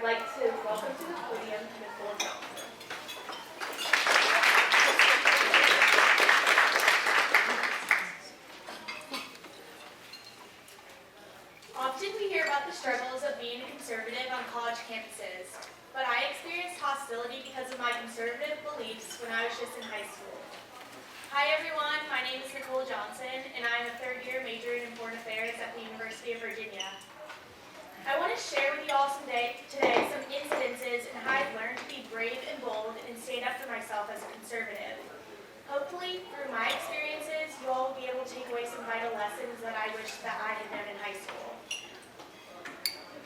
I'd like to welcome to the podium Nicole Johnson. Often we hear about the struggles of being a conservative on college campuses, but I experienced hostility because of my conservative beliefs when I was just in high school. Hi everyone, my name is Nicole Johnson, and I am a third-year major in Foreign Affairs at the University of Virginia. I want to share with you all today some incidences and how I've learned to be brave and bold and stand up for myself as a conservative. Hopefully, through my experiences, you all will be able to take away some vital lessons that I wish that I had known in high school.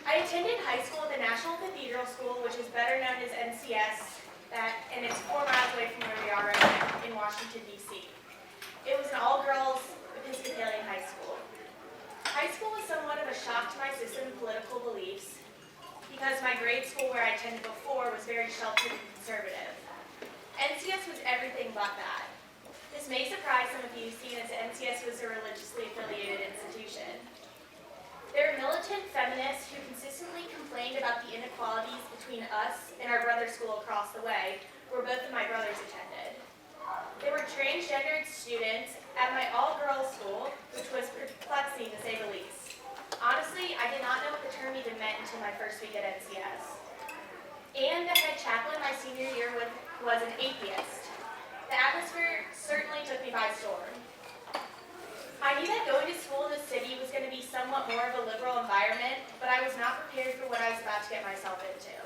I attended high school at the National Cathedral School, which is better known as NCS, and it's 4 miles away from where we are right now in Washington, D.C. It was an all-girls Episcopalian high school. High school was somewhat of a shock to my system and political beliefs because my grade school where I attended before was very sheltered and conservative. NCS was everything but that. This may surprise some of you, seeing as NCS was a religiously affiliated institution. There were militant feminists who consistently complained about the inequalities between us and our brother school across the way, where both of my brothers attended. There were transgendered students at my all-girls school, which was perplexing to say the least. Honestly, I did not know what the term even meant until my first week at NCS. And the head chaplain my senior year was an atheist. The atmosphere certainly took me by storm. I knew that going to school in the city was going to be somewhat more of a liberal environment, but I was not prepared for what I was about to get myself into.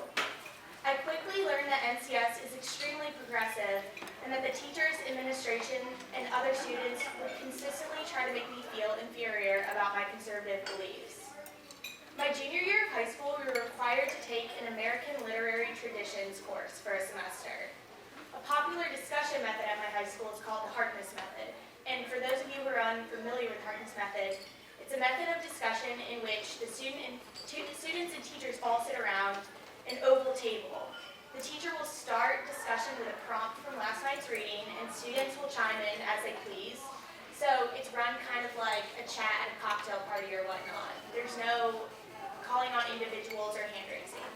I quickly learned that NCS is extremely progressive and that the teachers, administration, and other students would consistently try to make me feel inferior about my conservative beliefs. My junior year of high school, we were required to take an American literary traditions course for a semester. A popular discussion method at my high school is called the Harkness method. And for those of you who are unfamiliar with Harkness method, it's a method of discussion in which the students and teachers all sit around an oval table. The teacher will start discussion with a prompt from last night's reading, and students will chime in as they please. So it's run kind of like a chat at a cocktail party or whatnot. There's no calling on individuals or hand raising.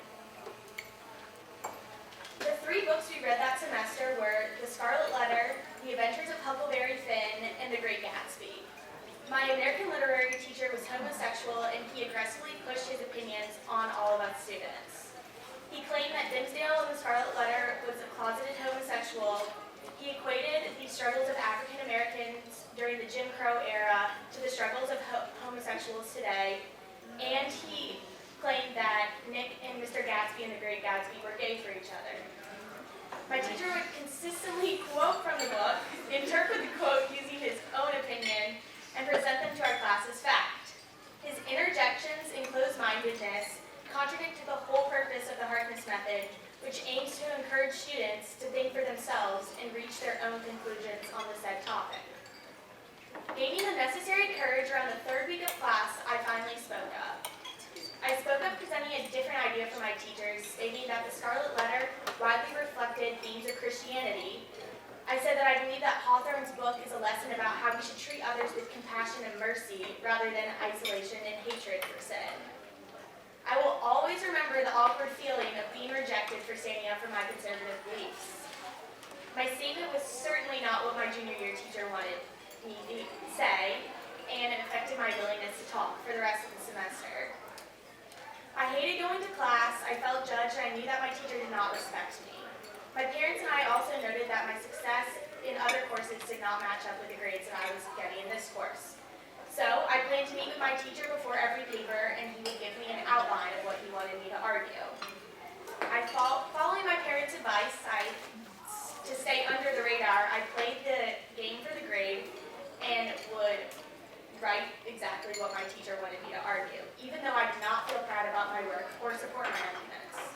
The 3 books we read that semester were The Scarlet Letter, The Adventures of Huckleberry Finn, and The Great Gatsby. My American literary teacher was homosexual, and he aggressively pushed his opinions on all of us students. He claimed that Dimmesdale in The Scarlet Letter was a closeted homosexual. He equated the struggles of African Americans during the Jim Crow era to the struggles of homosexuals today, and he claimed that Nick and Mr. Gatsby and the Great Gatsby were gay for each other. My teacher would consistently quote from the book, interpret the quote using his own opinion, and present them to our class as fact. His interjections and closed-mindedness contradict the whole purpose of the Harkness method, which aims to encourage students to think for themselves and reach their own conclusions on the said topic. Gaining the necessary courage around the 3rd week of class, I finally spoke up. I spoke up presenting a different idea from my teachers, stating that the Scarlet Letter widely reflected themes of Christianity. I said that I believe that Hawthorne's book is a lesson about how we should treat others with compassion and mercy rather than isolation and hatred for sin. I will always remember the awkward feeling of being rejected for standing up for my conservative beliefs. My statement was certainly not what my junior year teacher wanted me to say, and it affected my willingness to talk for the rest of the semester. I hated going to class, I felt judged, and I knew that my teacher did not respect me. My parents and I also noted that my success in other courses did not match up with the grades that I was getting in this course. So I planned to meet with my teacher before every paper, and he would give me an outline of what he wanted me to argue. Following my parents' advice, to stay under the radar, I played the game for the grade and would write exactly what my teacher wanted me to argue, even though I did not feel proud about my work or support my arguments.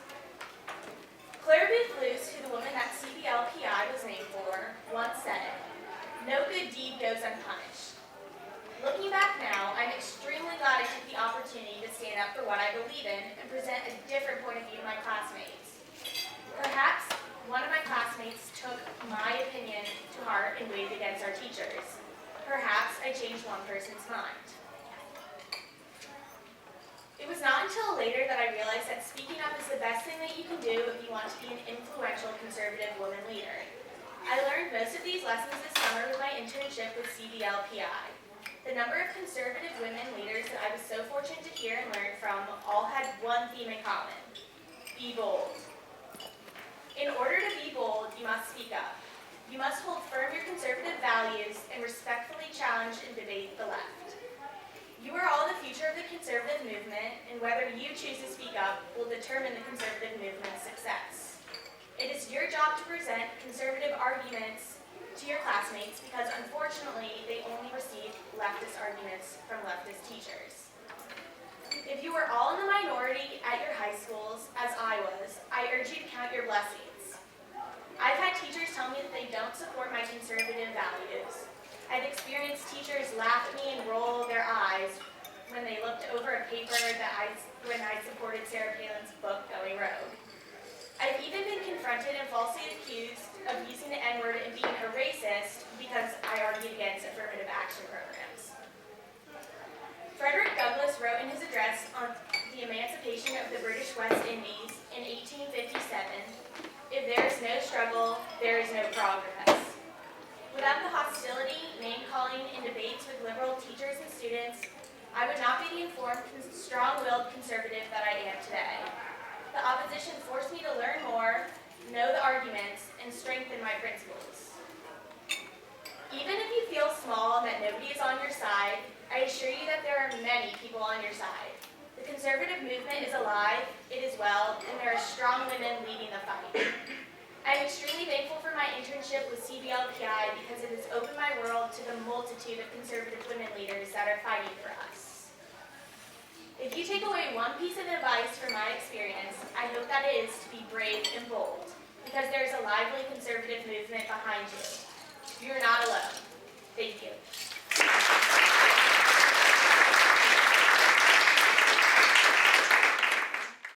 Clare Boothe, Luce, who the woman that CBLPI was named for, once said, "No good deed goes unpunished." Looking back now, I'm extremely glad I took the opportunity to stand up for what I believe in and present a different point of view to my classmates. Perhaps one of my classmates took my opinion to heart and waved against our teachers. Perhaps I changed one person's mind. It was not until later that I realized that speaking up is the best thing that you can do if you want to be an influential conservative woman leader. I learned most of these lessons this summer with my internship with CBLPI. The number of conservative women leaders that I was so fortunate to hear and learn from all had one theme in common: be bold. In order to be bold, you must speak up. You must hold firm your conservative values and respectfully challenge and debate the left. You are all the future of the conservative movement, and whether you choose to speak up will determine the conservative movement's success. It is your job to present conservative arguments to your classmates because, unfortunately, they only receive leftist arguments from leftist teachers. If you are all in the minority at your high schools, as I was, I urge you to count your blessings. I've had teachers tell me that they don't support my conservative values. I've experienced teachers laugh at me and roll their eyes when they looked over a paper when I supported Sarah Palin's book, Going Rogue. I've even been confronted and falsely accused of using the N-word and being a racist because I argued against affirmative action programs. Frederick Douglass wrote in his address on the emancipation of the British West Indies in 1857, "If there is no struggle, there is no progress." Without the hostility, name-calling, and debates with liberal teachers and students, I would not be the informed, strong-willed conservative that I am today. The opposition forced me to learn more, know the arguments, and strengthen my principles. Even if you feel small and that nobody is on your side, I assure you that there are many people on your side. The conservative movement is alive, it is well, and there are strong women leading the fight. I'm extremely thankful for my internship with CBLPI because it has opened my world to the multitude of conservative women leaders that are fighting for us. If you take away one piece of advice from my experience, I hope that it is to be brave and bold, because there is a lively conservative movement behind you. You are not alone. Thank you.